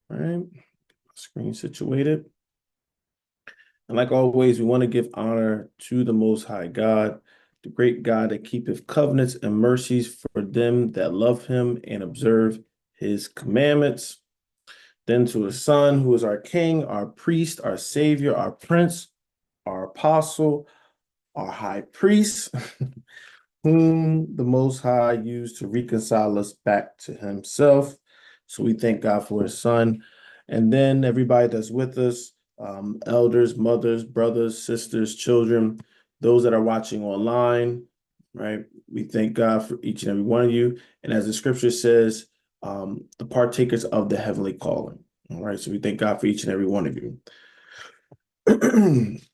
All right, screen situated. And like always, we want to give honor to the Most High God, the great God that keepeth covenants and mercies for them that love him and observe his commandments. Then to his Son, who is our King, our priest, our Savior, our Prince, our Apostle, our High Priest, whom the Most High used to reconcile us back to himself. So we thank God for his Son. And then everybody that's with us, elders, mothers, brothers, sisters, children, those that are watching online, right? We thank God for each and every one of you. And as the scripture says, the partakers of the heavenly calling. All right. So we thank God for each and every one of you.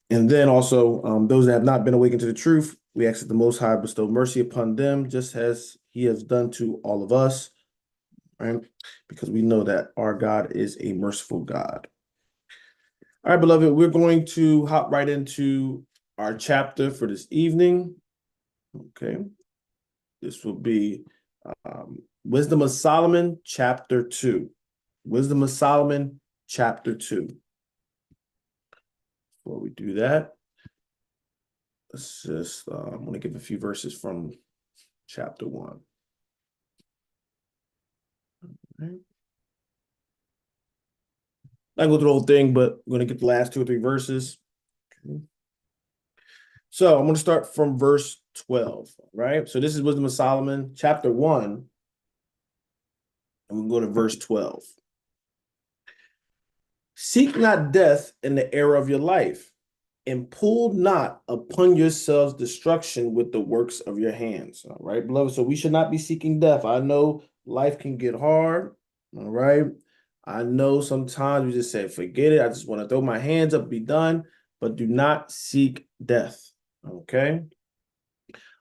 And then also, those that have not been awakened to the truth, we ask that the Most High bestow mercy upon them, just as he has done to all of us, right? Because we know that our God is a merciful God. All right, beloved, we're going to hop right into our chapter for this evening. Okay. This will be Wisdom of Solomon, chapter 2. Wisdom of Solomon, chapter 2. Before we do that, let's just, I'm going to give a few verses from chapter 1. Okay. Not go through the whole thing, but I'm going to get the last 2 or 3 verses. Okay. So I'm going to start from verse 12, right? So this is Wisdom of Solomon, chapter 1, and we'll go to verse 12. Seek not death in the era of your life, and pull not upon yourselves destruction with the works of your hands. All right, beloved. So we should not be seeking death. I know life can get hard. All right. I know sometimes we just say, forget it. I just want to throw my hands up, be done, but do not seek death. Okay.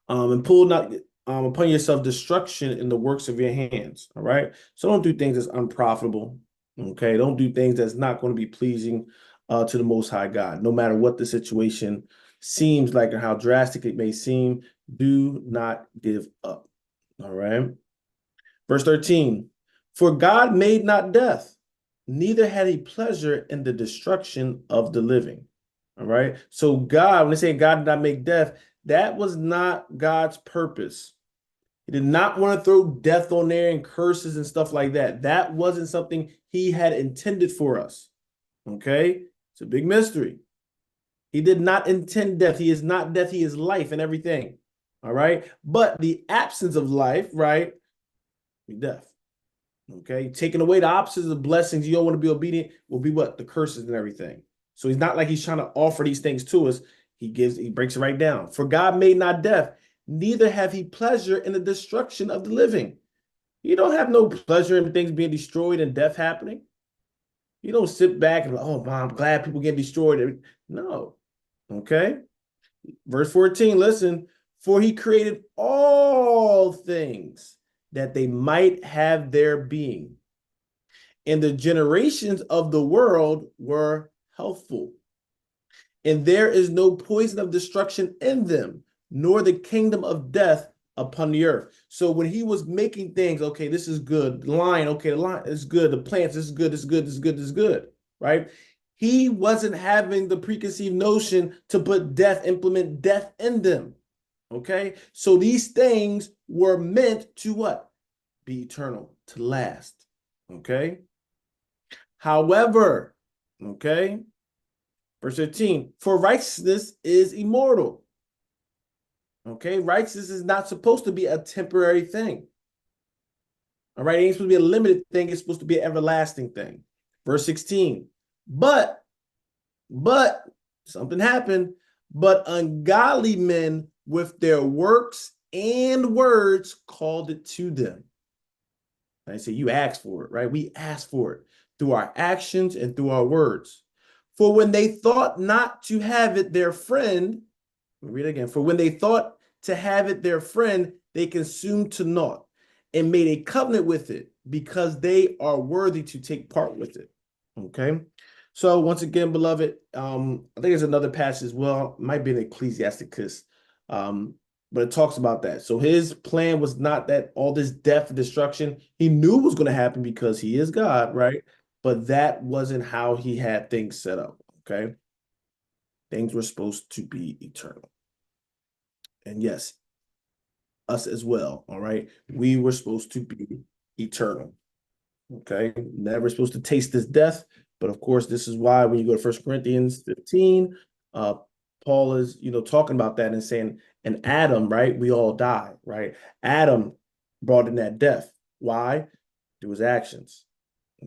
And pull not upon yourself destruction in the works of your hands. All right. So don't do things that's unprofitable. Okay. Don't do things that's not going to be pleasing to the Most High God, no matter what the situation seems like or how drastic it may seem. Do not give up. All right. Verse 13. For God made not death, neither had he pleasure in the destruction of the living. All right. So God, when they say God did not make death, that was not God's purpose. He did not want to throw death on there and curses and stuff like that. That wasn't something he had intended for us. Okay. It's a big mystery. He did not intend death. He is not death. He is life and everything. All right. But the absence of life, right, be death. Okay. Taking away the opposites of blessings, you don't want to be obedient, will be what? The curses and everything. So he's not like he's trying to offer these things to us. He breaks it right down. For God made not death, neither have he pleasure in the destruction of the living. You don't have no pleasure in things being destroyed and death happening. You don't sit back and, oh, man, I'm glad people get destroyed. No. Okay. Verse 14, listen, for he created all things that they might have their being. And the generations of the world were healthful. And there is no poison of destruction in them, nor the kingdom of death upon the earth. So when he was making things, okay, this is good. The lion, okay, the lion is good. The plants, this is good, this is good, this is good, this is good, right? He wasn't having the preconceived notion to put death, implement death in them. Okay. So these things were meant to what? Be eternal, to last. Okay. However, okay, verse 15, for righteousness is immortal. Okay, righteousness is not supposed to be a temporary thing. All right, it ain't supposed to be a limited thing, it's supposed to be an everlasting thing. Verse 16, but something happened, but ungodly men with their works and words called it to them. I say you asked for it, right? We asked for it through our actions and through our words. For when they thought not to have it their friend, read it again. For when they thought to have it their friend, they consumed to naught and made a covenant with it because they are worthy to take part with it. Okay. So once again, beloved, I think there's another passage as well. It might be in Ecclesiasticus, but it talks about that. So his plan was not that all this death and destruction he knew was going to happen because he is God, right? but that wasn't how he had things set up, okay? Things were supposed to be eternal. And yes, us as well, all right? We were supposed to be eternal, okay? Never supposed to taste this death, but of course, this is why when you go to 1 Corinthians 15, Paul is, talking about that and saying, and Adam, right? We all die, right? Adam brought in that death. Why? Through his actions.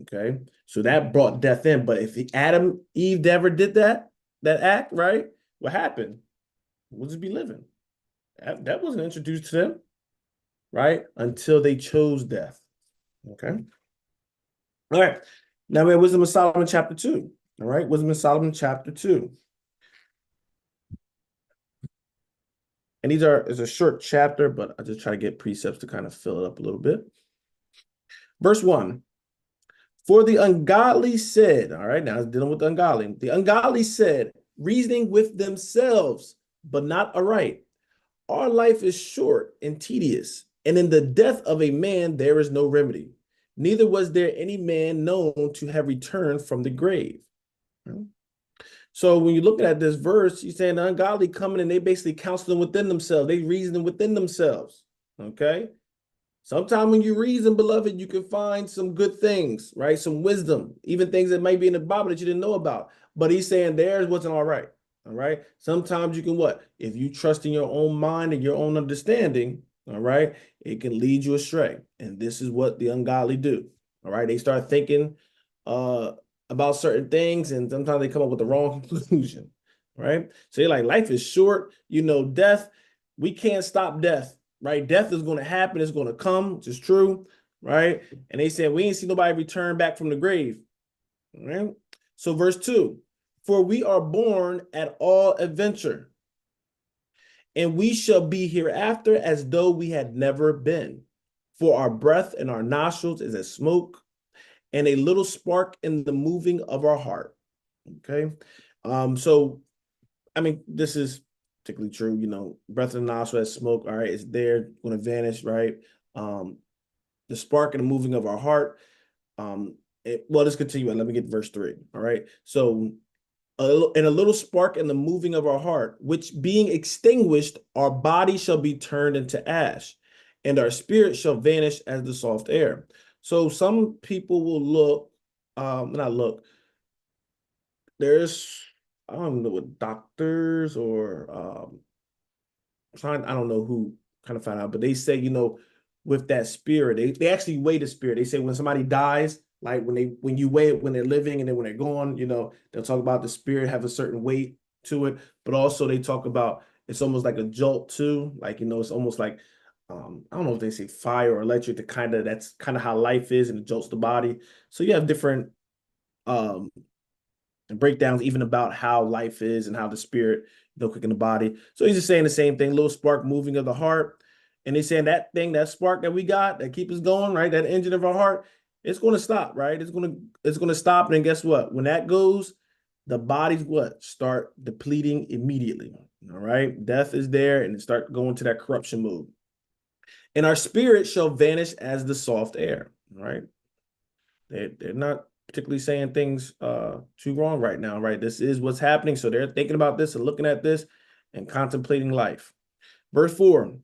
Okay. So that brought death in. But if Adam, Eve never did that act, right? What happened? We'll just be living. That wasn't introduced to them, right? Until they chose death. Okay. All right. Now we have Wisdom of Solomon chapter 2. All right. Wisdom of Solomon chapter 2. And is a short chapter, but I just try to get precepts to kind of fill it up a little bit. Verse 1. For the ungodly said, all right, now it's dealing with the ungodly said, reasoning with themselves, but not aright. Our life is short and tedious, and in the death of a man there is no remedy. Neither was there any man known to have returned from the grave. So when you're looking at this verse, he's saying the ungodly coming and they basically counseling within themselves. They reasoning within themselves, okay? Sometimes when you reason, beloved, you can find some good things, right? Some wisdom, even things that might be in the Bible that you didn't know about. But he's saying theirs wasn't all right. All right. Sometimes you can what? If you trust in your own mind and your own understanding, all right, it can lead you astray. And this is what the ungodly do. All right. They start thinking about certain things, and sometimes they come up with the wrong conclusion. Right. So you're like, life is short, death. We can't stop death. Right? Death is going to happen. It's going to come, which is true. Right? And they said, we ain't see nobody return back from the grave. Right? So verse 2, for we are born at all adventure, and we shall be hereafter as though we had never been. For our breath in our nostrils is as smoke, and a little spark in the moving of our heart. Okay? So, I mean, this is particularly true, breath in the nostril as smoke, all right, it's there, going to vanish, right? The spark and the moving of our heart. Let's continue. Let me get verse 3, all right? So, and a little spark in the moving of our heart, which being extinguished, our body shall be turned into ash, and our spirit shall vanish as the soft air. So some people will there's, I don't know what doctors or I don't know who kind of found out, but they say, with that spirit, they actually weigh the spirit. They say when somebody dies, like when you weigh it when they're living and then when they're gone, they'll talk about the spirit have a certain weight to it, but also they talk about it's almost like a jolt too. Like, it's almost like I don't know if they say fire or electric, that's kind of how life is, and it jolts the body. So you have different and breakdowns even about how life is and how the spirit, quick in the body. So he's just saying the same thing, little spark moving of the heart. And he's saying that spark that we got that keep us going, right? That engine of our heart, it's going to stop, right? It's going to stop. And then guess what? When that goes, the body's start depleting immediately. All right. Death is there and it start going to that corruption mode. And our spirit shall vanish as the soft air. All right. They're not particularly saying things too wrong right now, right? This is what's happening. So they're thinking about this and looking at this and contemplating life. Verse 4,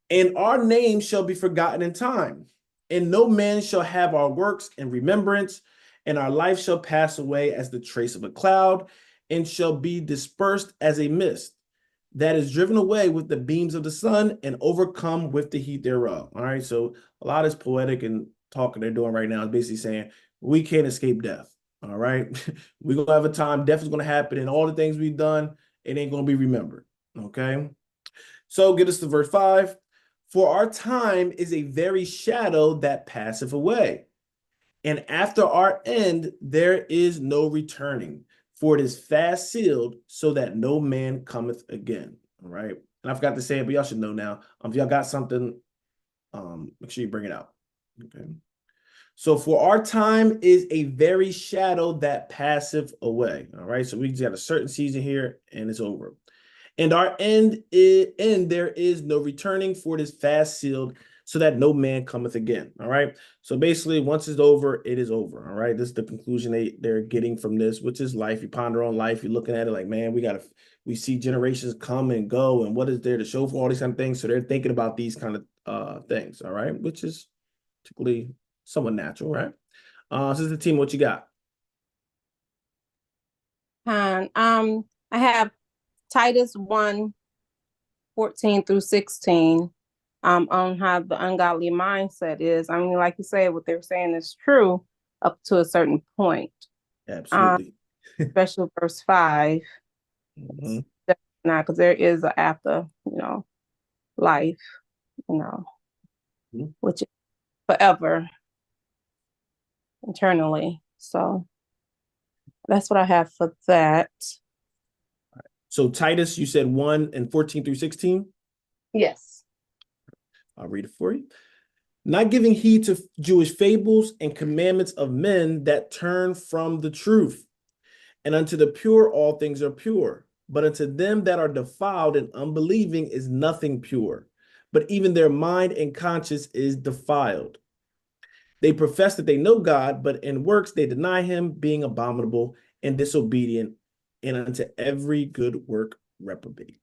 and our name shall be forgotten in time, and no man shall have our works in remembrance, and our life shall pass away as the trace of a cloud, and shall be dispersed as a mist that is driven away with the beams of the sun and overcome with the heat thereof. All right, so a lot is poetic and talking they're doing right now is basically saying we can't escape death. All right, we're gonna have a time. Death is gonna happen, and all the things we've done, it ain't gonna be remembered. Okay, so get us to verse 5. For our time is a very shadow that passeth away, and after our end there is no returning, for it is fast sealed, so that no man cometh again. All right, and I forgot to say it, but y'all should know now. If y'all got something, make sure you bring it out. Okay. So for our time is a very shadow that passeth away. All right. So we just got a certain season here and it's over. And our end there is no returning, for it is fast sealed, so that no man cometh again. All right. So basically, once it's over, it is over. All right. This is the conclusion they're getting from this, which is life. You ponder on life. You're looking at it like, man, we see generations come and go, and what is there to show for all these kind of things? So they're thinking about these kind of things. All right, which is typically somewhat natural, right? Sister Team, what you got? And I have Titus 1:14 through 16, on how the ungodly mindset is. I mean, like you said, what they're saying is true up to a certain point. Absolutely. Especially verse 5. Mm-hmm. Now, because there is a after, life, Mm-hmm. which is forever, eternally. So that's what I have for that. So Titus, you said 1:14 through 16? Yes. I'll read it for you. Not giving heed to Jewish fables and commandments of men that turn from the truth. And unto the pure all things are pure. But unto them that are defiled and unbelieving is nothing pure. But even their mind and conscience is defiled. They profess that they know God, but in works they deny him, being abominable and disobedient, and unto every good work reprobate.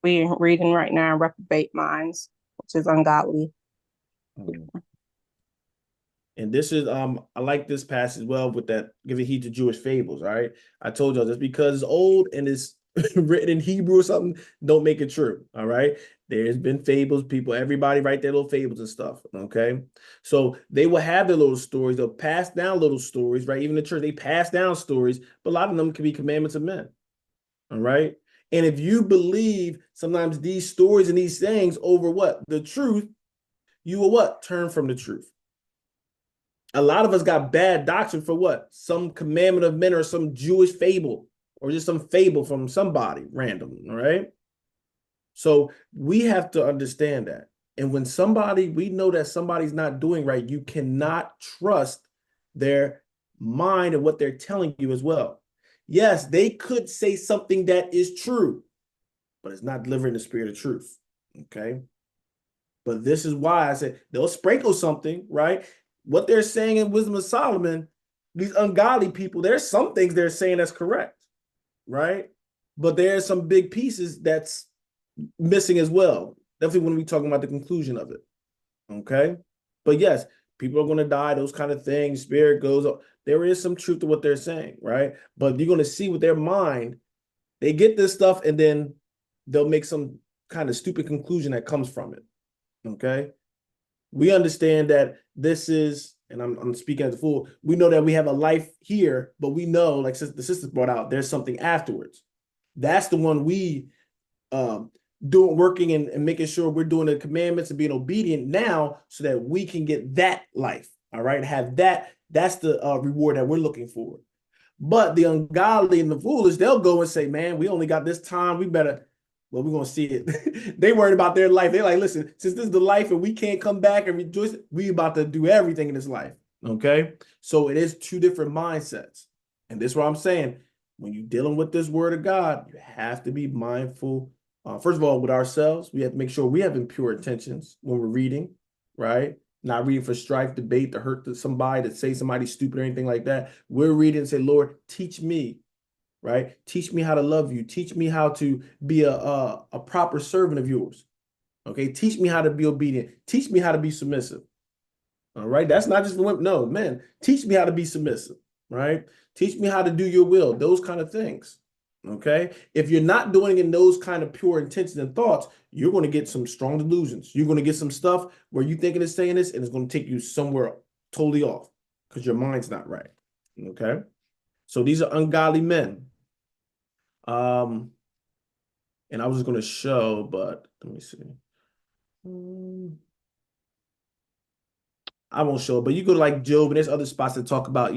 We're reading right now reprobate minds, which is ungodly. And this is I like this passage as well with that giving heed to Jewish fables. All right. I told y'all just because it's old and it's written in Hebrew or something, don't make it true. All right. There's been fables, people, everybody write their little fables and stuff. Okay. So they will have their little stories, they'll pass down little stories, right? Even the church, they pass down stories, but a lot of them can be commandments of men. All right. And if you believe sometimes these stories and these sayings over what? The truth, you will what? Turn from the truth. A lot of us got bad doctrine for what? Some commandment of men or some Jewish fable or just some fable from somebody random, all right? So we have to understand that. And when we know that somebody's not doing right, you cannot trust their mind and what they're telling you as well. Yes, they could say something that is true, but it's not delivering the spirit of truth, okay? But this is why I said they'll sprinkle something, right? What they're saying in Wisdom of Solomon, these ungodly people, there's some things they're saying that's correct, right? But there's some big pieces that's missing as well. Definitely when we talking about the conclusion of it, okay? But yes, people are going to die, those kind of things, spirit goes up. There is some truth to what they're saying, right? But you're going to see with their mind, they get this stuff and then they'll make some kind of stupid conclusion that comes from it, okay? We understand that this is, and I'm speaking as a fool, we know that we have a life here, but we know, like the sisters brought out, there's something afterwards. That's the one we doing, working and making sure we're doing the commandments and being obedient now so that we can get that life, all right? Have that, that's the reward that we're looking for. But the ungodly and the foolish, they'll go and say, man, we only got this time, we better, well, we're going to see it. They worried about their life. They're like, listen, since this is the life and we can't come back and rejoice, we about to do everything in this life, okay? So it is two different mindsets. And this is what I'm saying. When you're dealing with this word of God, you have to be mindful. First of all, with ourselves, we have to make sure we have pure intentions when we're reading, right? Not reading for strife, debate, to hurt somebody, to say somebody's stupid or anything like that. We're reading and say, Lord, teach me, right? Teach me how to love you. Teach me how to be a proper servant of yours. Okay. Teach me how to be obedient. Teach me how to be submissive. All right. That's not just for women. No, men, teach me how to be submissive, right? Teach me how to do your will, those kind of things. Okay. If you're not doing it in those kind of pure intentions and thoughts, you're going to get some strong delusions. You're going to get some stuff where you thinking it's saying this and it's going to take you somewhere totally off because your mind's not right. Okay. So these are ungodly men. And I was just going to show, but let me see. I won't show it, but you go to like Job and there's other spots that talk about,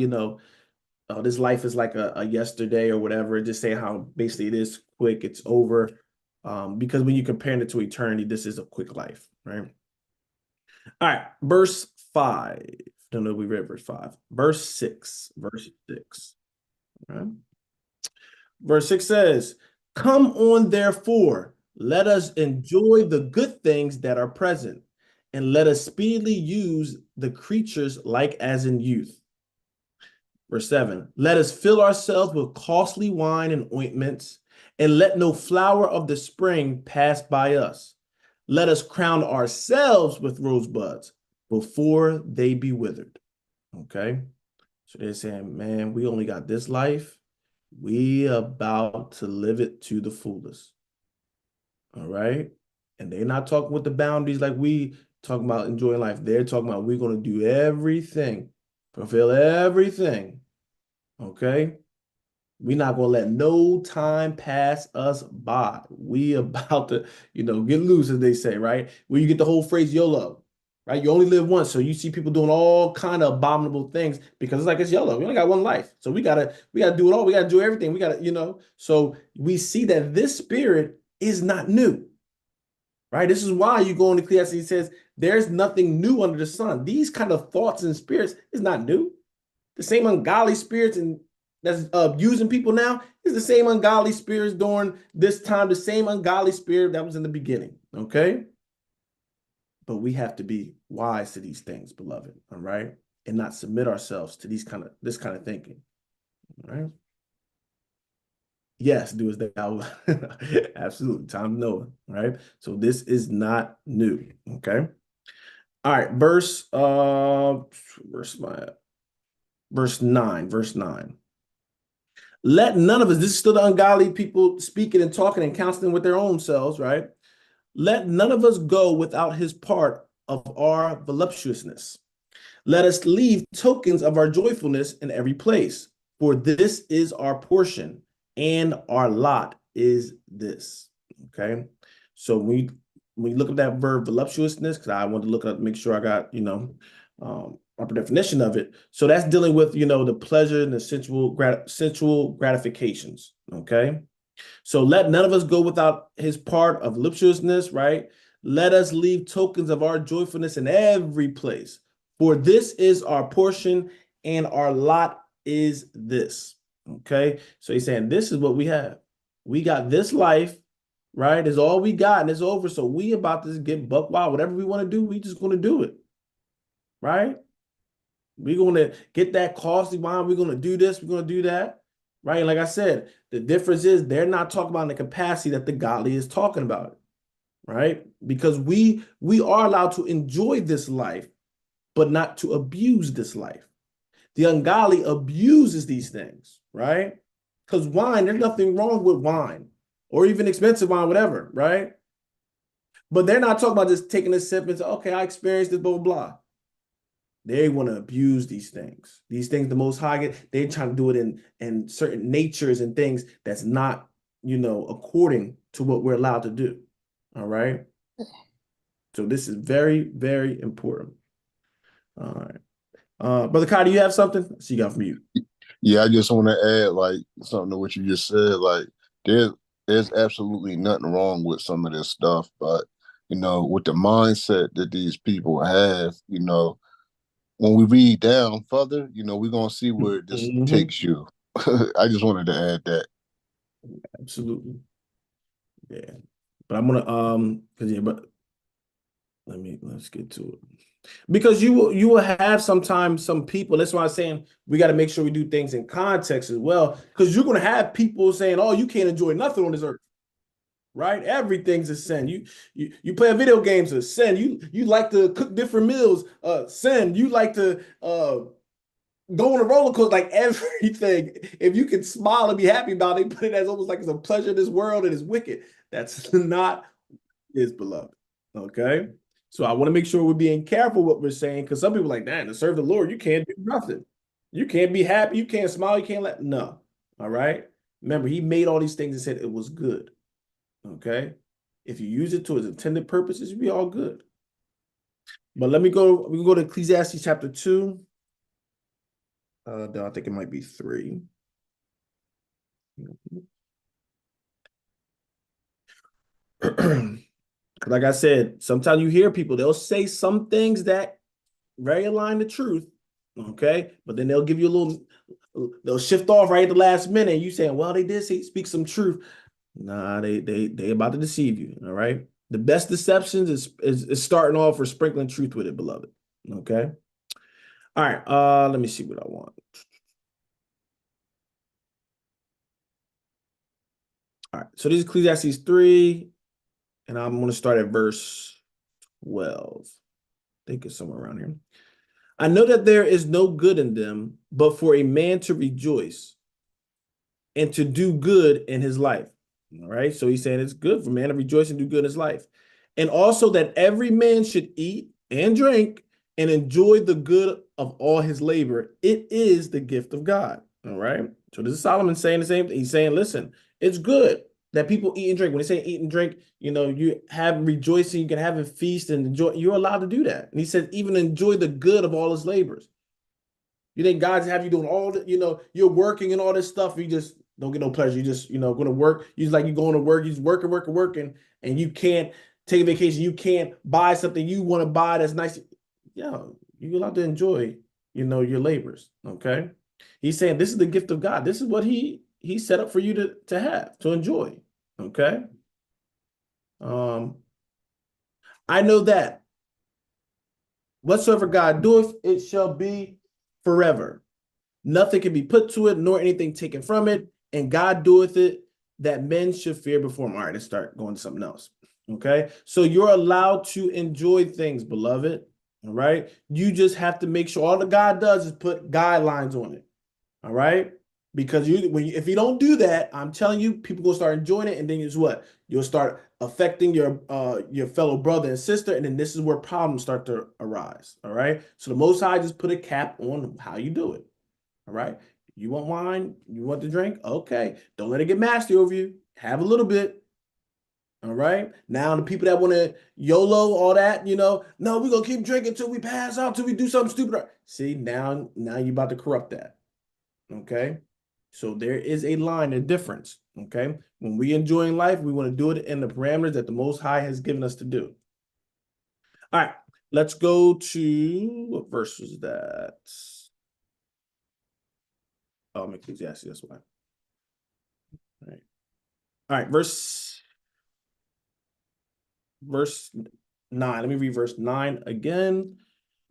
this life is like a yesterday or whatever, just saying how basically it is quick, it's over. Because when you compare it to eternity, this is a quick life, right? All right, verse 5. Don't know, we read verse 5. Verse 6. Verse 6. All right. Verse 6 says, come on, therefore, Let us enjoy the good things that are present, and let us speedily use the creatures like as in youth. Verse 7, let us fill ourselves with costly wine and ointments, and let no flower of the spring pass by us. Let us crown ourselves with rosebuds before they be withered. Okay. So they're saying, man, we only got this life. We about to live it to the fullest. All right. And they're not talking with the boundaries like we talking about enjoying life. They're talking about we're going to do everything, fulfill everything. Okay. We're not gonna let no time pass us by. We about to, get loose, as they say, right? Where you get the whole phrase YOLO, right? You only live once. So you see people doing all kind of abominable things because it's like it's YOLO. We only got one life. So we gotta do it all. We gotta do everything. We gotta. So we see that this spirit is not new, right? This is why you go into Ecclesiastes, he says, there's nothing new under the sun. These kind of thoughts and spirits is not new. The same ungodly spirits and that's abusing people now is the same ungodly spirits during this time, the same ungodly spirit that was in the beginning. Okay. But we have to be wise to these things, beloved. All right. And not submit ourselves to this kind of thinking. All right. Yes, do as thou. Absolutely. Time to know. Right. So this is not new. Okay. All right. Verse 9. Verse 9. Let none of us, this is still the ungodly people speaking and talking and counseling with their own selves, right? Let none of us go without his part of our voluptuousness. Let us leave tokens of our joyfulness in every place, for this is our portion, and our lot is this. Okay. So when you look at that verb voluptuousness, because I wanted to look up, make sure I got, proper definition of it. So that's dealing with, the pleasure and the sensual gratifications. Okay. So let none of us go without his part of voluptuousness, right? Let us leave tokens of our joyfulness in every place. For this is our portion, and our lot is this. Okay. So he's saying this is what we have. We got this life, right? Is all we got, and it's over. So we about to get buck wild. Whatever we want to do, we just going to do it. Right? We're going to get that costly wine. We're going to do this. We're going to do that. Right? And like I said, the difference is they're not talking about the capacity that the godly is talking about. Right? Because we are allowed to enjoy this life, but not to abuse this life. The ungodly abuses these things. Right? Because wine, there's nothing wrong with wine or even expensive wine, whatever. Right? But they're not talking about just taking a sip and say, okay, I experienced this, blah, blah, blah. They want to abuse these things. These things, the Most High, they're trying to do it in certain natures and things that's not, according to what we're allowed to do. All right. So this is very, very important. All right. Brother Kai, do you have something? So you got from you. Yeah, I just want to add like something to what you just said. Like there's absolutely nothing wrong with some of this stuff, but with the mindset that these people have, when we read down further, we're gonna see where this Mm-hmm. takes you. I just wanted to add that. Absolutely. Yeah. But I'm gonna because but let's get to it. Because you will have sometimes some people. That's why I'm saying we got to make sure we do things in context as well. Because you're gonna have people saying, "Oh, you can't enjoy nothing on this earth." Right? Everything's a sin. You play video games, a sin. You like to cook different meals, sin. You like to go on a roller coaster, like everything. If you can smile and be happy about it, put it as almost like it's a pleasure in this world and it's wicked. That's not his beloved. Okay. So I want to make sure we're being careful what we're saying because some people are like, man, to serve the Lord, you can't do nothing. You can't be happy. You can't smile. You can't let no. All right. Remember, he made all these things and said it was good. Okay. If you use it to its intended purposes, you'll be all good. But let me go. We can go to Ecclesiastes chapter 2. I think it might be 3. Like I said, sometimes you hear people, they'll say some things that very align the truth. Okay. But then they'll give you they'll shift off right at the last minute. You saying, well, they did speak some truth. Nah, they about to deceive you. All right. The best deceptions is starting off or sprinkling truth with it, beloved. Okay. All right. Let me see what I want. All right. So this is Ecclesiastes 3, and I'm going to start at verse 12. I think it's somewhere around here. I know that there is no good in them, but for a man to rejoice and to do good in his life. All right. So he's saying it's good for man to rejoice and do good in his life. And also that every man should eat and drink and enjoy the good of all his labor. It is the gift of God. All right. So this is Solomon saying the same thing. He's saying, listen, it's good that people eat and drink. When they say eat and drink, you have rejoicing, you can have a feast and enjoy. You're allowed to do that. And he said, even enjoy the good of all his labors. You think God's have you doing all the, you're working and all this stuff. You just don't get no pleasure. You just, going to work. You just like you're going to work. You just working, and you can't take a vacation. You can't buy something you want to buy that's nice. Yeah, you're allowed to enjoy, your labors. Okay. He's saying this is the gift of God. This is what he set up for you to have, to enjoy. Okay. I know that whatsoever God doeth, it shall be forever. Nothing can be put to it, nor anything taken from it. And God doeth it that men should fear before him. All right, let's start going to something else. Okay. So you're allowed to enjoy things, beloved. All right. You just have to make sure all the God does is put guidelines on it. All right. Because if you don't do that, I'm telling you, people will start enjoying it. And then it's what? You'll start affecting your fellow brother and sister. And then this is where problems start to arise. All right. So the Most High just put a cap on how you do it. All right. You want wine? You want to drink? Okay. Don't let it get nasty over you. Have a little bit. All right. Now the people that want to YOLO, all that, no, we're gonna keep drinking till we pass out, till we do something stupid. See, now you're about to corrupt that. Okay. So there is a line, a difference. Okay. When we enjoying life, we want to do it in the parameters that the Most High has given us to do. All right. Let's go to what verse was that? Oh, Ecclesiastes, that's why. All right. All right, verse 9. Let me read verse 9 again.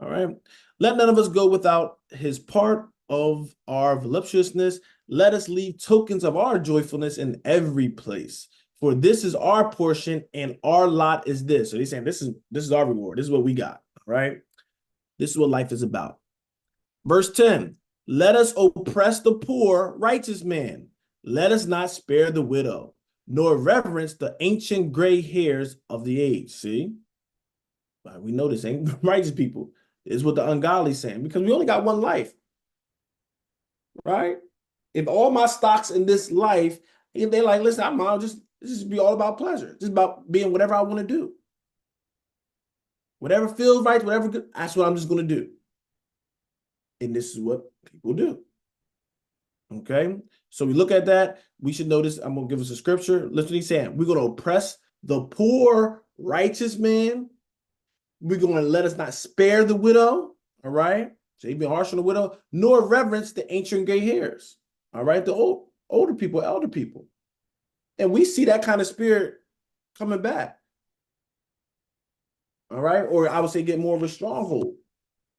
All right. Let none of us go without his part of our voluptuousness. Let us leave tokens of our joyfulness in every place. For this is our portion, and our lot is this. So he's saying this is our reward. This is what we got. All right. This is what life is about. Verse 10. Let us oppress the poor, righteous man. Let us not spare the widow, nor reverence the ancient gray hairs of the age. See? We know this ain't righteous people. This is what the ungodly saying, because we only got one life. Right? If all my stocks in this life, if they're like, listen, I'm just be all about pleasure. Just about being whatever I want to do. Whatever feels right, whatever good, that's what I'm just going to do. And this is what people do. Okay. So we look at that. We should notice, I'm going to give us a scripture. Listen what he's saying. We're going to oppress the poor, righteous man. We're going to let us not spare the widow. All right. So he's been harsh on the widow, nor reverence the ancient gray hairs. All right. The older people, elder people. And we see that kind of spirit coming back. All right. Or I would say get more of a stronghold.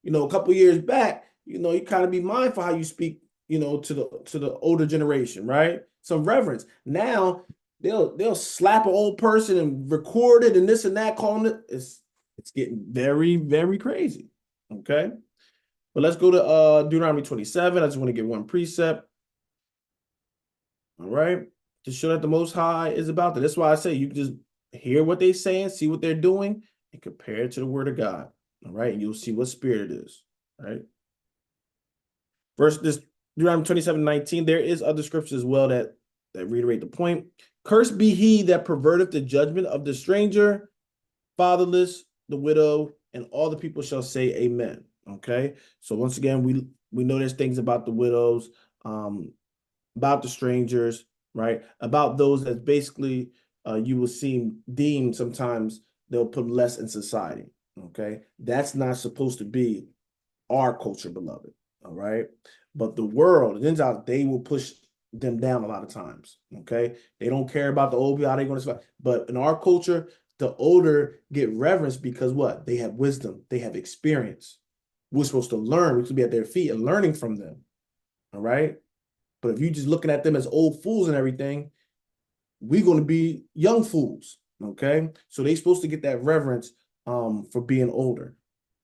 A couple years back, you kind of be mindful how you speak, to the older generation, right? Some reverence. Now they'll slap an old person and record it and this and that, calling it. It's getting very, very crazy. Okay. But let's go to Deuteronomy 27. I just want to give one precept. All right. To show that the Most High is about that. That's why I say you can just hear what they're saying, see what they're doing, and compare it to the word of God. All right. And you'll see what spirit it is. All right. This Deuteronomy 27:19. There is other scriptures as well that reiterate the point. Cursed be he that perverteth the judgment of the stranger, fatherless, the widow, and all the people shall say amen. Okay. So once again, we know there's things about the widows, about the strangers, right? About those that basically you will see deemed sometimes they'll put less in society. Okay. That's not supposed to be our culture, beloved. All right. But the world, the Gentiles, they will push them down a lot of times. Okay, they don't care about the old people, how they're going to survive. But in our culture, the older get reverenced because what? They have wisdom, they have experience. We're supposed to learn. We're supposed to be at their feet and learning from them. All right. But if you're just looking at them as old fools and everything, we're going to be young fools. Okay. So they're supposed to get that reverence for being older.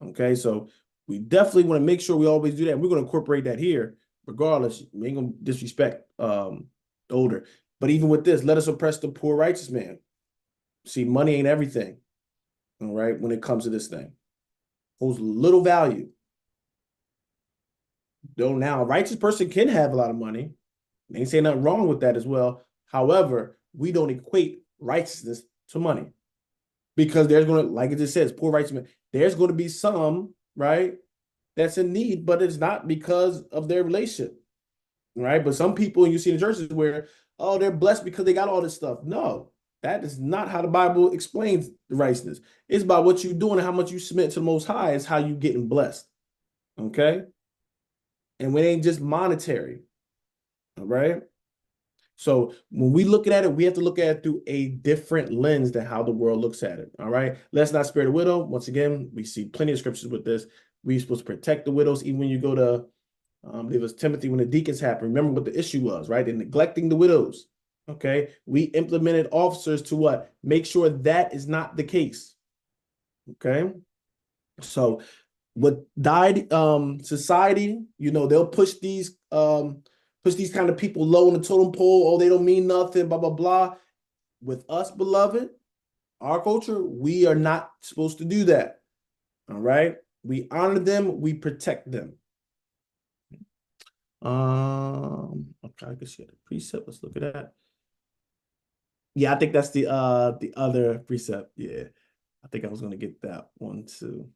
Okay. So we definitely want to make sure we always do that. We're going to incorporate that here, regardless. We ain't going to disrespect older. But even with this, let us oppress the poor righteous man. See, money ain't everything. All right. When it comes to this thing, holds little value. Though now a righteous person can have a lot of money. They ain't saying nothing wrong with that as well. However, we don't equate righteousness to money because there's going to, like it just says, poor righteous man. There's going to be some, right, that's in need, but it's not because of their relationship, right? But some people, and you see in churches where, oh, they're blessed because they got all this stuff. No, that is not how the Bible explains the righteousness. It's about what you're doing and how much you submit to the Most High is how you getting blessed, okay? And it ain't just monetary, all right? So when we look at it, we have to look at it through a different lens than how the world looks at it, all right? Let's not spare the widow. Once again, we see plenty of scriptures with this. We're supposed to protect the widows. Even when you go to, it was Timothy when the deacons happened. Remember what the issue was, right? They're neglecting the widows, okay? We implemented officers to what? Make sure that is not the case, okay? So what died society, you know, they'll push these kind of people low on the totem pole. Oh, they don't mean nothing, blah blah blah. With us, beloved, our culture, we are not supposed to do that. All right, we honor them, we protect them. Okay, I guess you had a precept. Let's look at that. Yeah, I think that's the other precept. Yeah, I think I was gonna get that one too.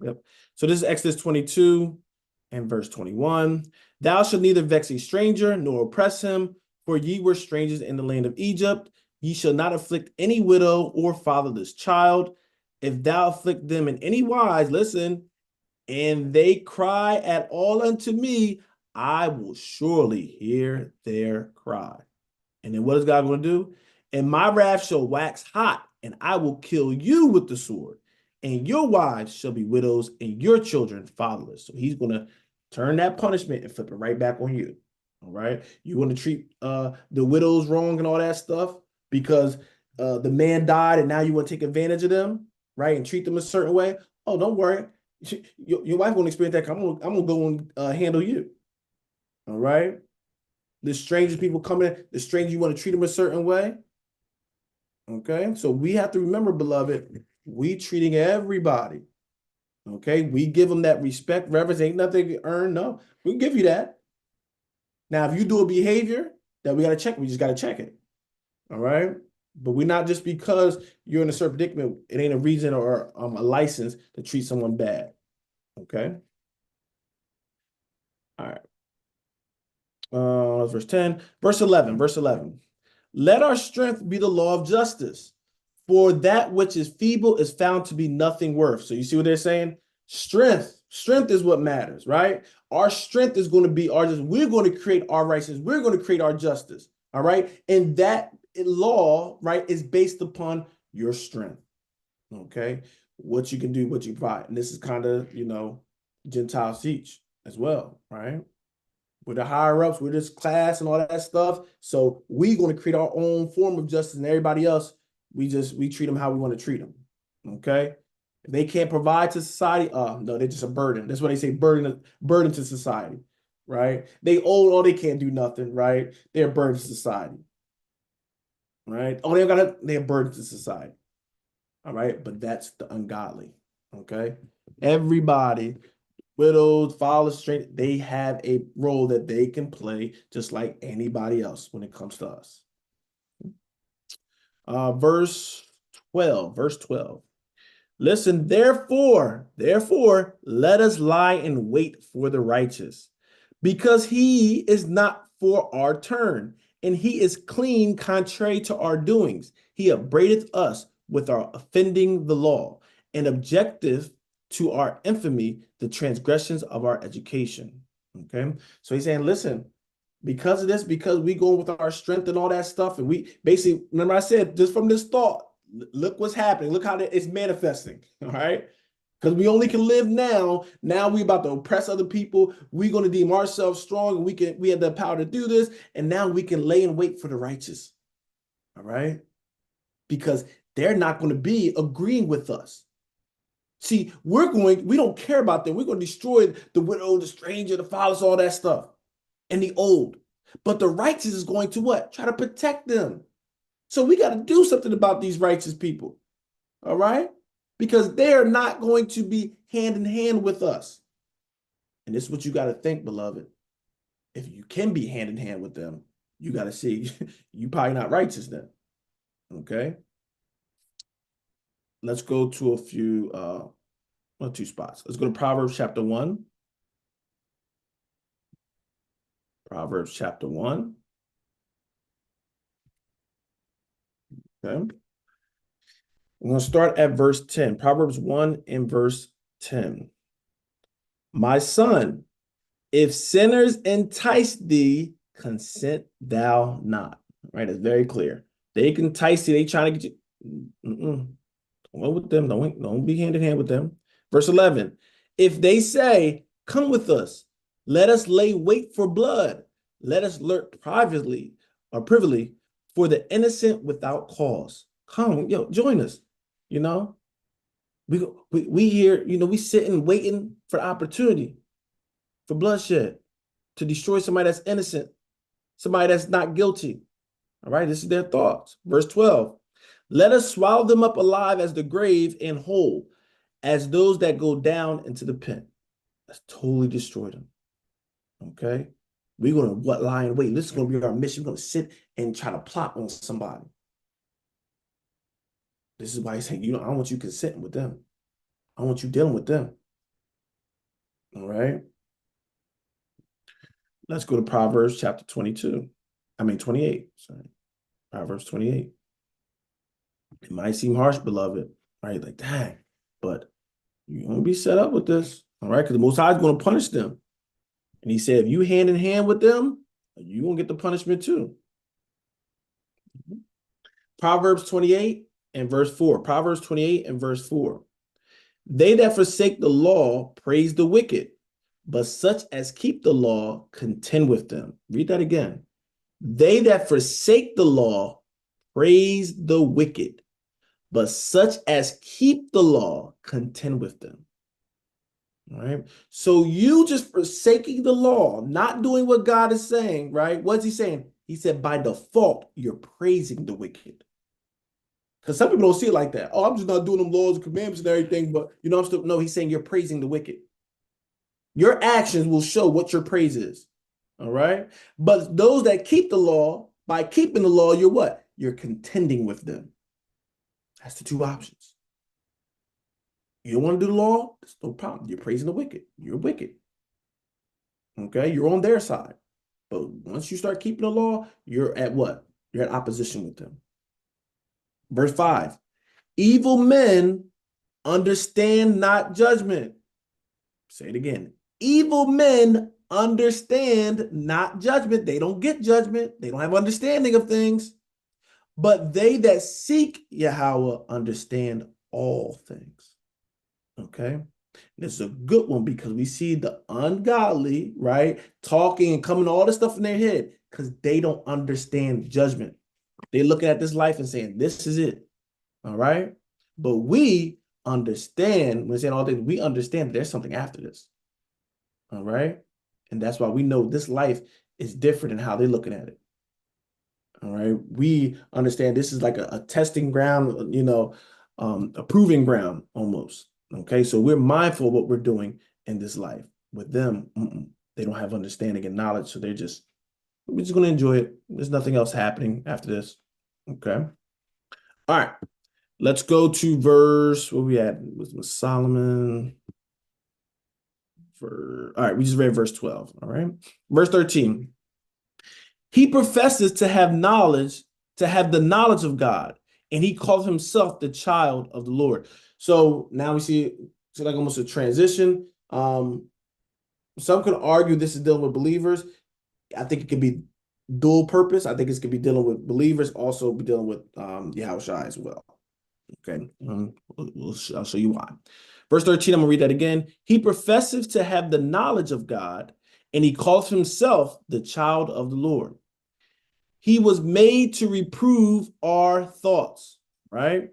Yep. So this is Exodus 22 and verse 21. Thou shalt neither vex a stranger nor oppress him, for ye were strangers in the land of Egypt. Ye shall not afflict any widow or fatherless child. If thou afflict them in any wise, listen, and they cry at all unto me, I will surely hear their cry. And then what is God going to do? And my wrath shall wax hot, and I will kill you with the sword, and your wives shall be widows, and your children fatherless. So he's going to turn that punishment and flip it right back on you. All right. You want to treat the widows wrong and all that stuff because the man died and now you want to take advantage of them, right? And treat them a certain way. Oh, don't worry. Your wife won't experience that. I'm gonna go and handle you. All right. The strangers people come in, the stranger, you want to treat them a certain way. Okay. So we have to remember, beloved, we treating everybody. Okay. We give them that respect, reverence, ain't nothing earned. No, we give you that. Now, if you do a behavior that we got to check, we just got to check it. All right. But we're not just because you're in a certain predicament, it ain't a reason or a license to treat someone bad. Okay. All right. Verse 10, verse 11. Let our strength be the law of justice, for that which is feeble is found to be nothing worth. So you see what they're saying? Strength is what matters, right? Our strength is going to be our justice. We're going to create our righteousness. We're going to create our justice, all right? And that law, right, is based upon your strength, okay? What you can do, what you provide. And this is kind of, you know, Gentiles teach as well, right? We're the higher ups, we're this class and all that stuff. So we're going to create our own form of justice, and everybody else, we treat them how we want to treat them. Okay. If they can't provide to society, no, they're just a burden. That's why they say burden to society, right? They old, oh, they can't do nothing, right? They're a burden to society. Right? Oh, they're a burden to society. All right, but that's the ungodly. Okay. Everybody, widows, fathers, straight, they have a role that they can play just like anybody else when it comes to us. Verse 12. Listen, therefore, let us lie in wait for the righteous, because he is not for our turn, and he is clean contrary to our doings. He upbraideth us with our offending the law, and objective to our infamy, the transgressions of our education. Okay. So he's saying, listen, because of this, because we go with our strength and all that stuff, and we basically, remember I said, just from this thought, look what's happening. Look how it's manifesting. All right. Because we only can live now. Now we about to oppress other people. We're going to deem ourselves strong, and we have the power to do this. And now we can lay in wait for the righteous. All right. Because they're not going to be agreeing with us. See, we don't care about them. We're going to destroy the widow, the stranger, the fatherless, all that stuff, and the old. But the righteous is going to what? Try to protect them. So we got to do something about these righteous people. All right? Because they're not going to be hand in hand with us. And this is what you got to think, beloved. If you can be hand in hand with them, you got to see you probably not righteous then. Okay? Let's go to a few, two spots. Let's go to Proverbs chapter 1. Proverbs chapter 1. Okay. I'm going to start at verse 10. Proverbs 1 and verse 10. My son, if sinners entice thee, consent thou not. Right? It's very clear. They can entice you. They trying to get you. Don't go with them. Don't be hand in hand with them. Verse 11. If they say, come with us, let us lay wait for blood. Let us lurk privately or privily for the innocent without cause. Come, join us. You know, we here, we sitting waiting for opportunity for bloodshed to destroy somebody that's innocent, somebody that's not guilty. All right, this is their thoughts. Verse 12. Let us swallow them up alive as the grave and whole, as those that go down into the pit. Let's totally destroy them. Okay. We're going to lie in wait. This is going to be our mission. We're going to sit and try to plot on somebody. This is why he's saying, I want you consenting with them. I want you dealing with them. All right. Let's go to Proverbs chapter 28. Sorry. Proverbs 28. It might seem harsh, beloved, right? Like, dang, but you're going to be set up with this. All right. Because the Most High is going to punish them. And he said, if you hand in hand with them, you're going to get the punishment too. Proverbs 28 and verse 4. Proverbs 28 and verse 4. They that forsake the law praise the wicked, but such as keep the law contend with them. Read that again. They that forsake the law praise the wicked, but such as keep the law contend with them. All right. So you just forsaking the law, not doing what God is saying, right? What's he saying? He said, by default, you're praising the wicked. Because some people don't see it like that. Oh, I'm just not doing them laws and commandments and everything, but I'm still, no, he's saying you're praising the wicked. Your actions will show what your praise is. All right. But those that keep the law, by keeping the law, you're what? You're contending with them. That's the two options. You don't want to do the law? There's no problem. You're praising the wicked. You're wicked. Okay. You're on their side. But once you start keeping the law, you're at what? You're at opposition with them. Verse 5. Evil men understand not judgment. Say it again. Evil men understand not judgment. They don't get judgment. They don't have understanding of things. But they that seek Yahweh understand all things. Okay. This is a good one because we see the ungodly, right, talking and coming all this stuff in their head because they don't understand judgment. They're looking at this life and saying, this is it. All right. But we understand, when we're saying all things, we understand that there's something after this. All right. And that's why we know this life is different in how they're looking at it. All right. We understand this is like a testing ground, a proving ground almost. Okay. So we're mindful of what we're doing in this life. With them, they don't have understanding and knowledge. So we're just going to enjoy it. There's nothing else happening after this. Okay. All right. Let's go to verse, what we had was Solomon. All right, we just read verse 12. All right. Verse 13. He professes to have knowledge, to have the knowledge of God, and he calls himself the child of the Lord. So now we see like almost a transition. Some can argue this is dealing with believers. I think it could be dual purpose. I think it's could be dealing with believers, also be dealing with Yahushua as well. Okay, I'll show you why. Verse 13, I'm gonna read that again. He professes to have the knowledge of God, and he calls himself the child of the Lord. He was made to reprove our thoughts, right?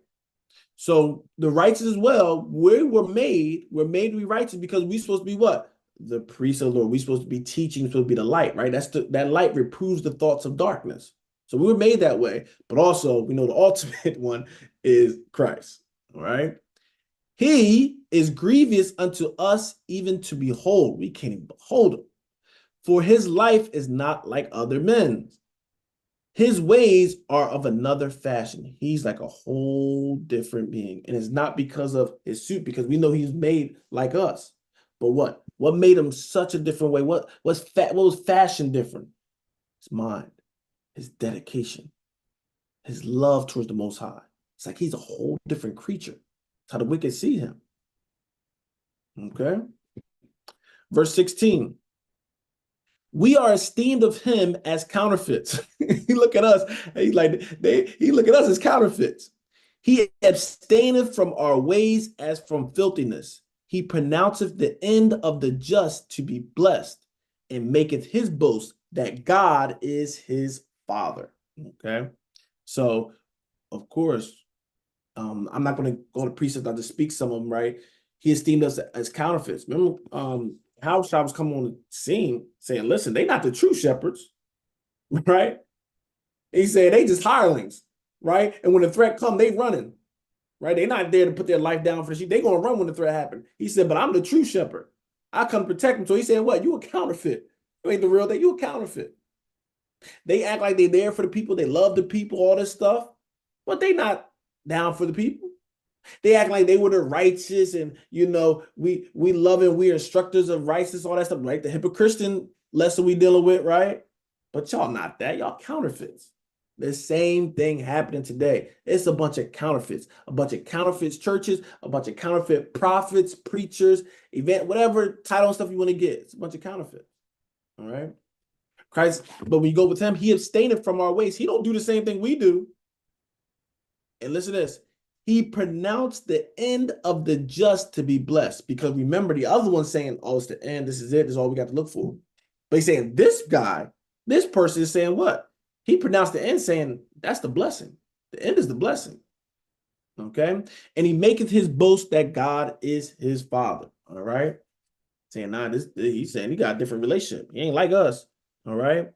So the righteous as well, we're made to be righteous because we're supposed to be what? The priests of the Lord. We're supposed to be teaching, we're supposed to be the light, right? That light reproves the thoughts of darkness. So we were made that way, but also we know the ultimate one is Christ, all right? He is grievous unto us even to behold. We can't even behold him. For his life is not like other men's. His ways are of another fashion. He's like a whole different being. And it's not because of his suit, because we know he's made like us. But what? What made him such a different way? What was fashion different? His mind, his dedication, his love towards the Most High. It's like he's a whole different creature. That's how the wicked see him. Okay. Verse 16. We are esteemed of him as counterfeits. He look at us, he's like, he look at us as counterfeits. He abstaineth from our ways as from filthiness. He pronounceth the end of the just to be blessed, and maketh his boast that God is his father. Okay. So, of course, I'm not going to go to precepts, I'll just speak some of them, right? He esteemed us as counterfeits. Remember, how was coming on the scene saying, listen, they not the true shepherds, right? He said they just hirelings, right? And when the threat come, they running, right? They're not there to put their life down for the sheep. They're going to run when the threat happens. He said, but I'm the true shepherd. I come to protect them. So he said, what? You a counterfeit. You ain't the real thing. You a counterfeit. They act like they're there for the people. They love the people, all this stuff, but they not down for the people. They act like they were the righteous, and we love and we're instructors of righteousness, all that stuff, right? The hypocritian lesson we dealing with, right? But y'all not that. Y'all counterfeits. The same thing happening today. It's a bunch of counterfeits, churches, a bunch of counterfeit prophets, preachers, whatever title and stuff you want to get. It's a bunch of counterfeits. All right. Christ, but when you go with him, he abstaineth from our ways. He don't do the same thing we do. And listen to this. He pronounced the end of the just to be blessed. Because remember, the other one saying, oh, it's the end. This is it. This is all we got to look for. But he's saying this person is saying what? He pronounced the end saying that's the blessing. The end is the blessing. Okay. And he maketh his boast that God is his father. All right. Saying, nah, he's saying he got a different relationship. He ain't like us. All right.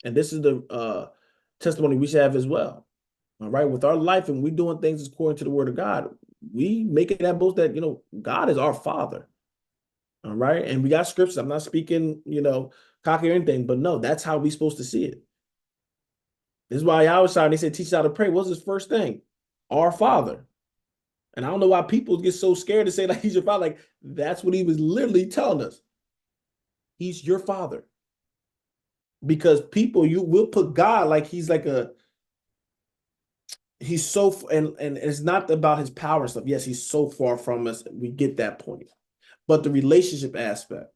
And this is the testimony we should have as well. All right, with our life, and we doing things according to the word of God, we making that boast that God is our father. All right, and we got scriptures. I'm not speaking cocky or anything, but no, that's how we supposed to see it. This is why I always they said teach us how to pray. What's his first thing? Our Father. And I don't know why people get so scared to say like he's your father. Like that's what he was literally telling us. He's your father. Because people, you will put God like he's like he's so, and it's not about his power stuff. Yes, he's so far from us. We get that point. But the relationship aspect,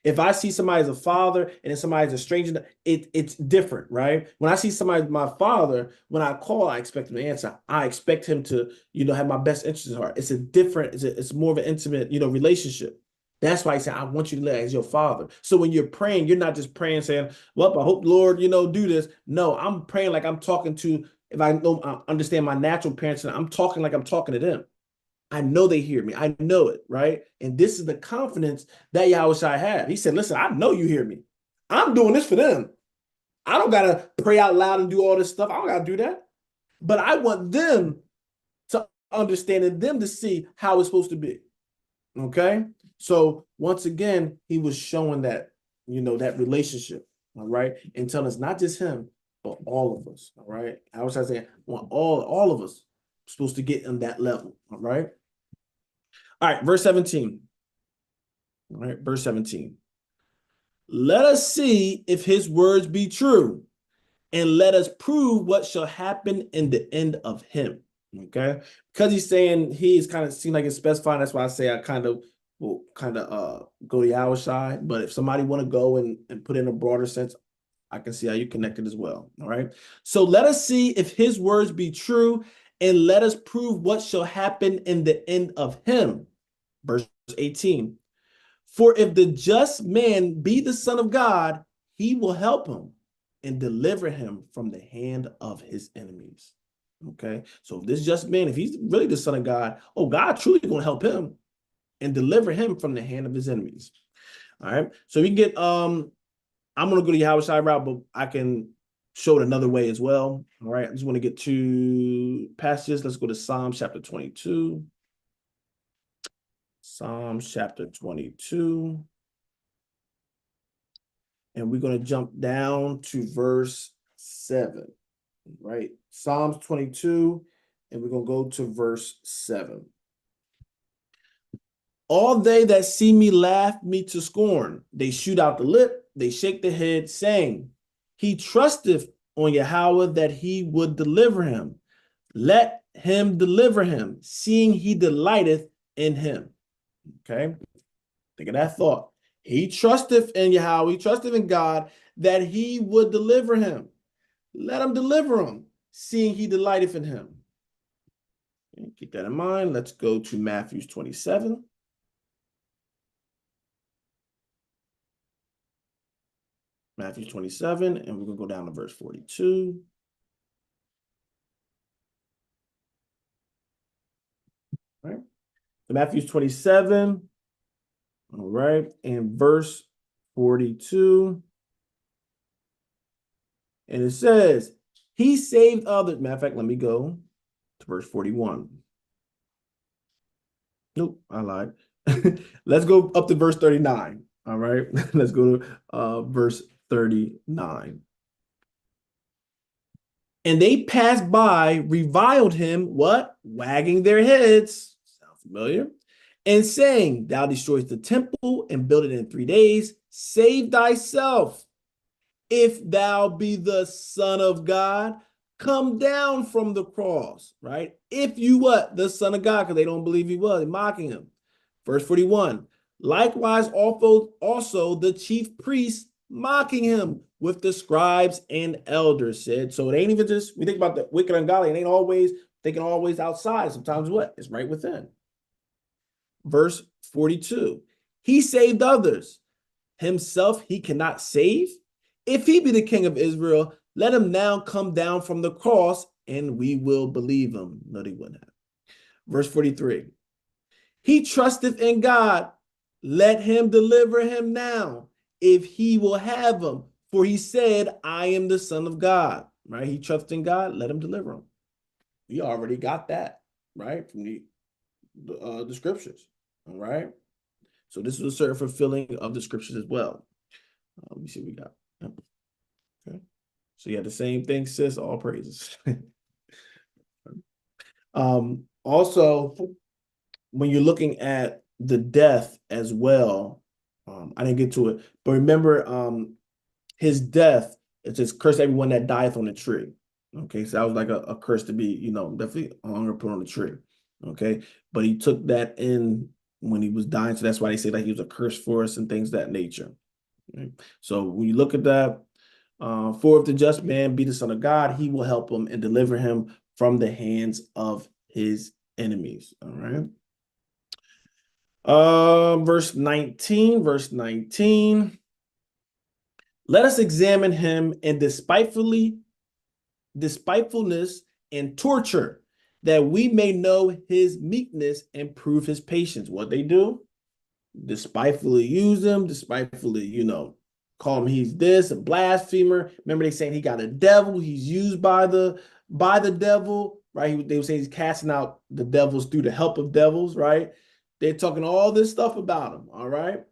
if I see somebody as a father and then somebody as a stranger, it's different, right? When I see somebody as my father, when I call, I expect him to answer. I expect him to, have my best interest at heart. It's a different, it's more of an intimate, relationship. That's why I say, I want you to live as your father. So when you're praying, you're not just praying saying, well, I hope Lord, do this. No, I'm praying like I'm talking to, if I know, I understand my natural parents, and I'm talking like I'm talking to them. I know they hear me. I know it, right? And this is the confidence that Yahushua had. He said, listen, I know you hear me. I'm doing this for them. I don't got to pray out loud and do all this stuff. I don't got to do that. But I want them to understand and them to see how it's supposed to be. Okay? So once again, he was showing that, that relationship, all right? And telling us not just him, but all of us, all right? I was saying, well, all of us supposed to get in that level, all right? All right, verse 17. All right, verse 17. Let us see if his words be true, and let us prove what shall happen in the end of him. Okay, because he's saying he's kind of seemed like it's specifying. That's why I say I kind of will kind of go to Yahushai. But if somebody want to go and put in a broader sense, I can see how you connected as well. All right. So let us see if his words be true, and let us prove what shall happen in the end of him. Verse 18. For if the just man be the son of God, he will help him and deliver him from the hand of his enemies. Okay. So if this just man, if he's really the son of God, oh, God truly going to help him and deliver him from the hand of his enemies. All right. So we can get, I'm going to go to Yahushua route, but I can show it another way as well. All right. I just want to get two passages. Let's go to Psalms chapter 22. Psalms chapter 22. And we're going to jump down to verse 7, right? Psalms 22, and we're going to go to verse 7. All they that see me laugh me to scorn. They shoot out the lip, they shake the head, saying, he trusteth on Yahweh that he would deliver him. Let him deliver him, seeing he delighteth in him. Okay? Think of that thought. He trusteth in Yahweh, he trusteth in God, that he would deliver him. Let him deliver him, seeing he delighteth in him. Okay, keep that in mind. Let's go to Matthew 27. Matthew 27, and we're going to go down to verse 42. All right. So Matthew 27, all right, and verse 42. And it says, he saved others. Matter of fact, let me go to verse 41. Nope, I lied. Let's go up to verse 39. All right, let's go to verse 39. And they passed by, reviled him, what? Wagging their heads. Sound familiar? And saying, thou destroyest the temple and build it in 3 days. Save thyself. If thou be the Son of God, come down from the cross, right? If you what? The Son of God, because they don't believe he was. They're mocking him. Verse 41. Likewise, also the chief priests mocking him with the scribes and elders said. So it ain't even just, we think about the wicked and ungodly, it ain't always thinking always outside. Sometimes what? It's right within. Verse 42. He saved others. Himself he cannot save. If he be the king of Israel, let him now come down from the cross and we will believe him. No, they wouldn't have. Verse 43. He trusteth in God. Let him deliver him now, if he will have him. For he said, I am the Son of God. Right? He trusts in God. Let him deliver him. We already got that, right? From the scriptures. All right. So this is a certain fulfilling of the scriptures as well. Let me see what we got. Yep. Okay. So you have the same thing, sis. All praises. Also, when you're looking at the death as well, I didn't get to it, but remember, his death, it says, curse everyone that dieth on the tree. Okay, so that was like a curse to be, definitely hung or put on the tree. Okay, but he took that in when he was dying, so that's why they say like he was a curse for us and things of that nature. Okay? So when you look at that, for if the just man be the Son of God, he will help him and deliver him from the hands of his enemies. All right. Verse 19. Let us examine him in despitefulness and torture, that we may know his meekness and prove his patience. What they do? Despitefully use him, despitefully, call him he's this, a blasphemer. Remember they saying he got a devil, he's used by the devil, right? They were saying he's casting out the devils through the help of devils, right? They're talking all this stuff about him, all right?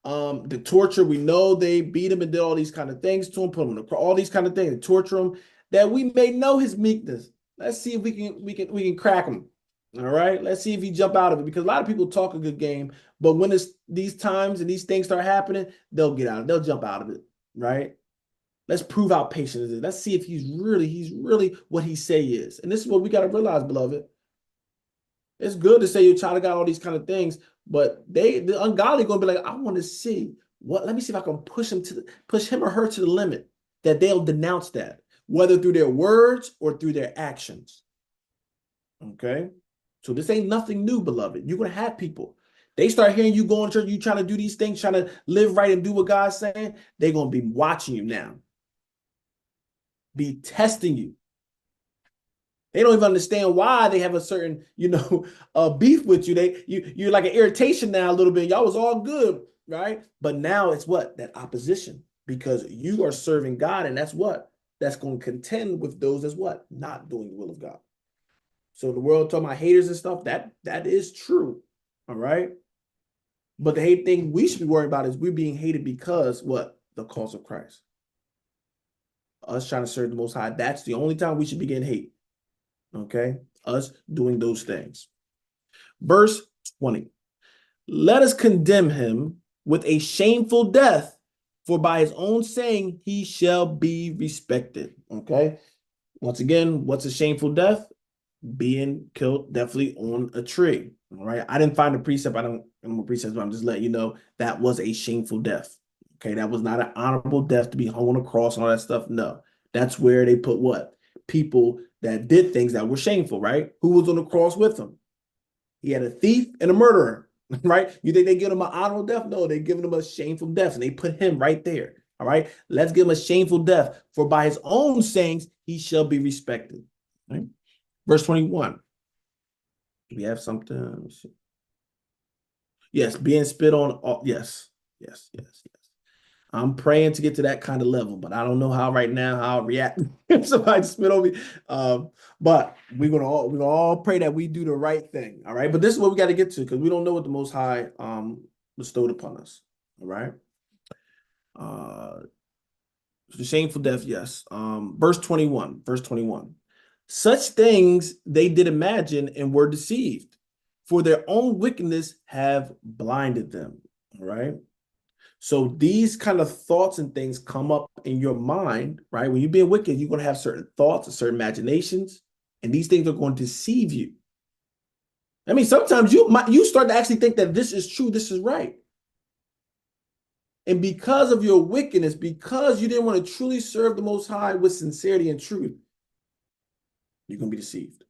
The torture, we know they beat him and did all these kind of things to him, put him in the cross, all these kind of things, torture him, that we may know his meekness. Let's see if we can crack him. All right, let's see if he jump out of it, because a lot of people talk a good game, but when it's these times and these things start happening, they'll jump out of it, right? Let's prove how patient it is. Let's see if he's really what he say he is. And this is what we got to realize, beloved. It's good to say your child of God, all these kind of things, but the ungodly going to be like, I want to see let me see if I can push him or her to the limit that they'll denounce that, whether through their words or through their actions. Okay. So this ain't nothing new, beloved. You're going to have people. They start hearing you going to church, you trying to do these things, trying to live right and do what God's saying. They're going to be watching you now, be testing you. They don't even understand why they have a certain, beef with you. You're like an irritation now a little bit. Y'all was all good, right? But now it's what? That opposition, because you are serving God, and that's what? That's going to contend with those that's what? Not doing the will of God. So the world talking about haters and stuff, that is true. All right. But the hate thing we should be worried about is we're being hated because what? The cause of Christ. Us trying to serve the Most High. That's the only time we should be getting hate. Okay. Us doing those things. Verse 20. Let us condemn him with a shameful death, for by his own saying he shall be respected. Okay. Once again, what's a shameful death? Being killed definitely on a tree. All right. I didn't find a precept. I'm a precept, but I'm just letting you know that was a shameful death. Okay. That was not an honorable death to be hung on a cross and all that stuff. No. That's where they put what? People that did things that were shameful, right? Who was on the cross with him? He had a thief and a murderer, right? You think they give him an honorable death? No, they're giving him a shameful death, and they put him right there. All right. Let's give him a shameful death, for by his own sayings he shall be respected. Right? Verse 21. We have something. Yes, being spit on. Yes. I'm praying to get to that kind of level, but I don't know how right now how I'll react if somebody spit on me. But we're gonna all pray that we do the right thing. All right. But this is what we got to get to, because we don't know what the Most High bestowed upon us. All right. The shameful death, yes. Verse 21. Such things they did imagine and were deceived, for their own wickedness have blinded them. All right. So these kind of thoughts and things come up in your mind, right? When you're being wicked, you're going to have certain thoughts and certain imaginations, and these things are going to deceive you. I mean, sometimes you start to actually think that this is true, this is right. And because of your wickedness, because you didn't want to truly serve the Most High with sincerity and truth, you're going to be deceived.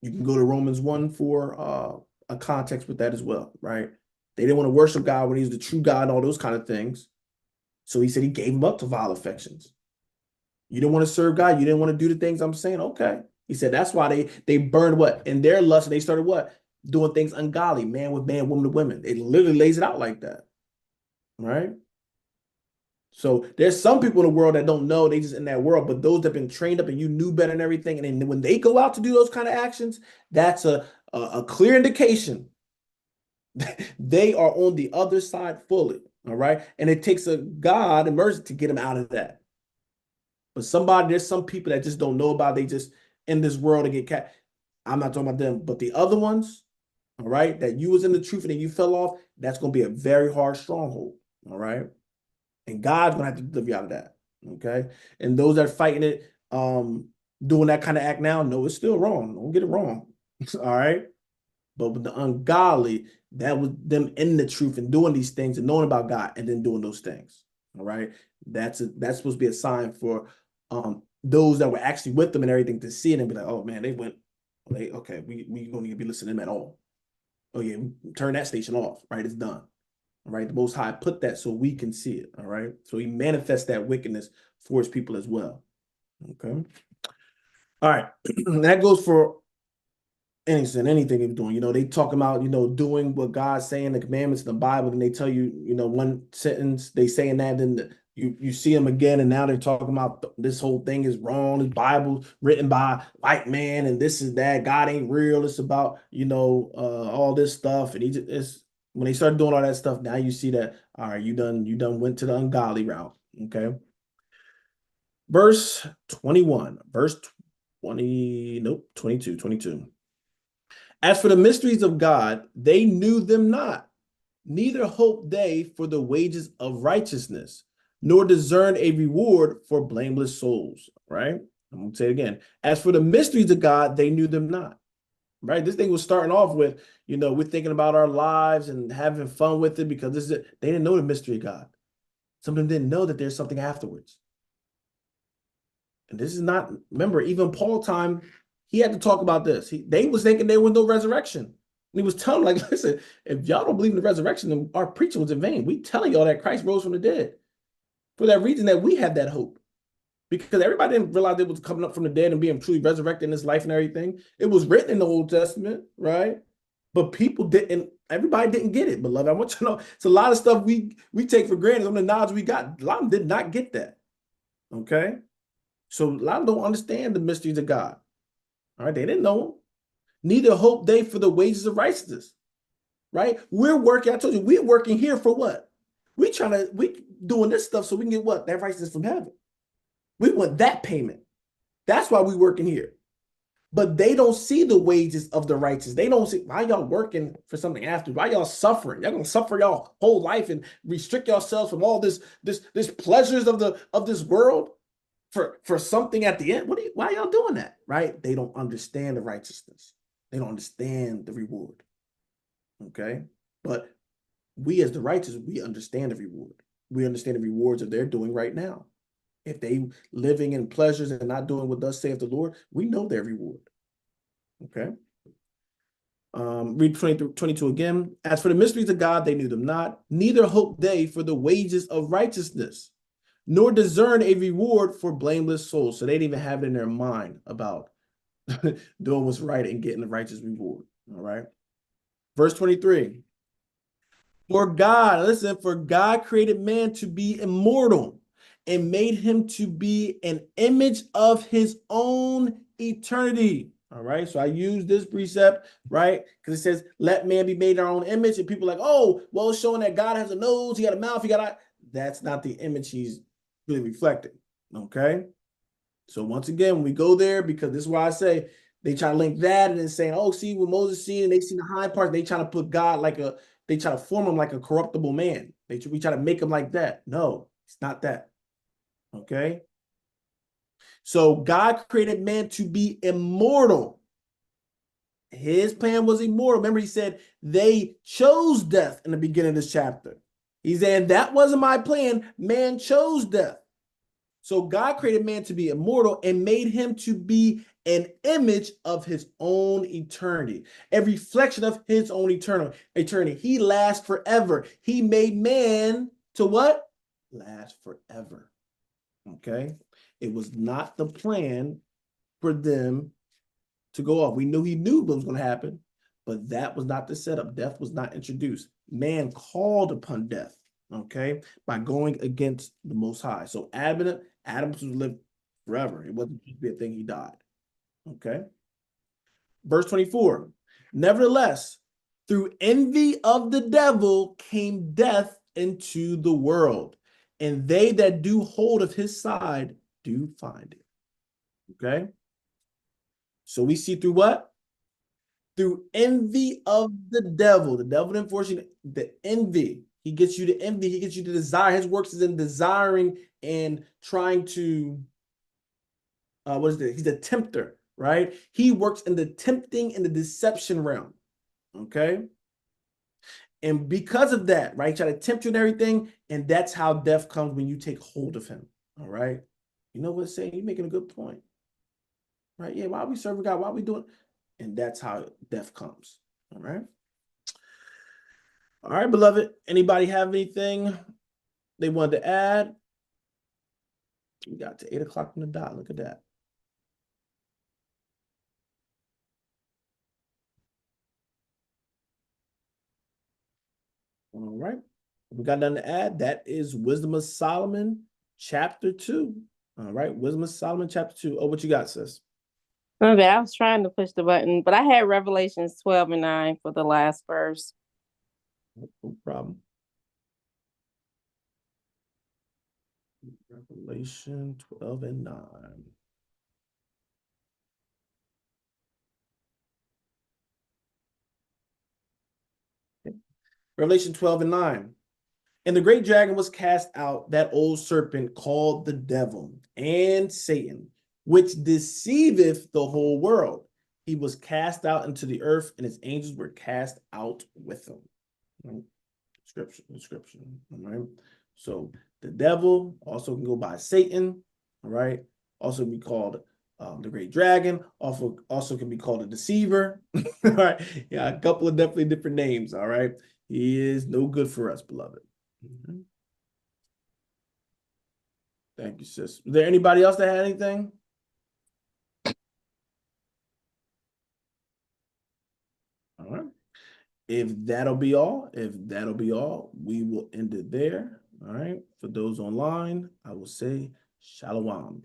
You can go to Romans 1 for a context with that as well, right? They didn't want to worship God when he was the true God and all those kind of things. So he said he gave them up to vile affections. You didn't want to serve God. You didn't want to do the things I'm saying. Okay. He said that's why they burned what? In their lust, and they started what? Doing things ungodly, man with man, woman with women. It literally lays it out like that. Right? So there's some people in the world that don't know, they just in that world, but those that have been trained up and you knew better and everything, and then when they go out to do those kind of actions, that's a clear indication they are on the other side fully. All right. And it takes a God and mercy to get them out of that. But there's some people that just don't know about, they just in this world to get cat. I'm not talking about them, but the other ones, all right, that you was in the truth and then you fell off, that's going to be a very hard stronghold. All right. And God's going to have to deliver you out of that. Okay. And those that are fighting it, doing that kind of act now, no, it's still wrong. Don't get it wrong. All right. But with the ungodly, that was them in the truth and doing these things and knowing about God and then doing those things. All right. That's supposed to be a sign for those that were actually with them and everything to see it and be like, oh man, they went, okay, we don't need to be listening to them at all. Oh yeah, turn that station off, right? It's done. All right. The Most High put that so we can see it. All right. So he manifests that wickedness for his people as well. Okay. All right. That goes for anything you're doing. They talk about, doing what God's saying, the commandments in the Bible, and they tell you, one sentence, they saying that, then you see them again, and now they're talking about this whole thing is wrong. The Bible written by white man, and this is that. God ain't real. It's about, all this stuff. And when they start doing all that stuff, now you see that, all right, you done went to the ungodly route. Okay. Verse 21, verse 20, nope, 22. As for the mysteries of God, they knew them not, neither hoped they for the wages of righteousness, nor discerned a reward for blameless souls. Right? I'm going to say it again. As for the mysteries of God, they knew them not. right? This thing was starting off with, we're thinking about our lives and having fun with it because they didn't know the mystery of God. Some of them didn't know that there's something afterwards. And this is not, remember, even Paul time, he had to talk about this. They was thinking there was no resurrection. And he was telling them, like, listen, if y'all don't believe in the resurrection, then our preaching was in vain. We telling y'all that Christ rose from the dead. For that reason that we have that hope. Because everybody didn't realize it was coming up from the dead and being truly resurrected in this life and everything. It was written in the Old Testament, right? But everybody didn't get it, beloved. I want you to know it's a lot of stuff we take for granted on the knowledge we got. A lot of them did not get that. Okay. So a lot of them don't understand the mysteries of God. All right, they didn't know them. Neither hope they for the wages of righteousness. Right? We're working, I told you, we're working here for what? We doing this stuff so we can get what? That righteousness from heaven. We want that payment. That's why we're working here. But they don't see the wages of the righteous. They don't see why y'all working for something after. Why y'all suffering? Y'all gonna suffer y'all whole life and restrict yourselves from all this pleasures of this world for something at the end. Why y'all doing that? Right? They don't understand the righteousness. They don't understand the reward. Okay. But we as the righteous, we understand the reward. We understand the rewards that they're doing right now. If they living in pleasures and not doing what thus saith the Lord, we know their reward. Okay. Read 20 through 22 again. As for the mysteries of God, they knew them not, neither hoped they for the wages of righteousness, nor discern a reward for blameless souls. So they didn't even have it in their mind about doing what's right and getting the righteous reward. All right. Verse 23. For God created man to be immortal and made him to be an image of his own eternity. All right. So I use this precept, right? Because it says, let man be made in our own image. And people are like, oh, well, it's showing that God has a nose, he got a mouth, he got a. That's not the image he's really reflecting. Okay. So once again, when we go there, because this is why I say they try to link that and then saying, oh, see what Moses seen, and they see the high part, they try to put God they try to form him like a corruptible man. We try to make him like that. No, it's not that. Okay. So God created man to be immortal. His plan was immortal. Remember, he said they chose death in the beginning of this chapter. He said, that wasn't my plan. Man chose death. So God created man to be immortal and made him to be an image of his own eternity, a reflection of his own eternity. He lasts forever. He made man to what? Last forever. Okay. It was not the plan for them to go off. We knew he knew what was going to happen, but that was not the setup. Death was not introduced. Man called upon death, okay, by going against the Most High. So Adam was to live forever. It wasn't just be a thing he died. Okay. Verse 24. Nevertheless, through envy of the devil came death into the world, and they that do hold of his side do find it. Okay. So we see through what? Through envy of the devil. The devil, unfortunately, the envy. He gets you to envy. He gets you to desire. His works is in desiring and trying to, what is it? He's a tempter, right? He works in the tempting and the deception realm, okay? And because of that, right, try to tempt you and everything, and that's how death comes when you take hold of him, all right? You know what I'm saying? You're making a good point, right? Yeah, why are we serving God? Why are we doing? And that's how death comes, all right? All right, beloved, anybody have anything they wanted to add? We got to 8 o'clock on the dot. Look at that. All right. We got nothing to add. That is Wisdom of Solomon, chapter 2. All right. Wisdom of Solomon, chapter 2. Oh, what you got, sis? Okay, I was trying to push the button, but I had Revelations 12 and 9 for the last verse. No problem. Revelation 12 and 9. Okay. Revelation 12 and 9. And the great dragon was cast out, that old serpent called the devil and Satan, which deceiveth the whole world. he was cast out into the earth, and his angels were cast out with him. Right? Description. All right. So the devil also can go by Satan. All right. Also be called the great dragon. Also can be called a deceiver. All right. Yeah, a couple of definitely different names. All right. He is no good for us, beloved. Mm-hmm. Thank you, sis. Is there anybody else that had anything? All right. If that'll be all, we will end it there. All right. For those online, I will say shalom.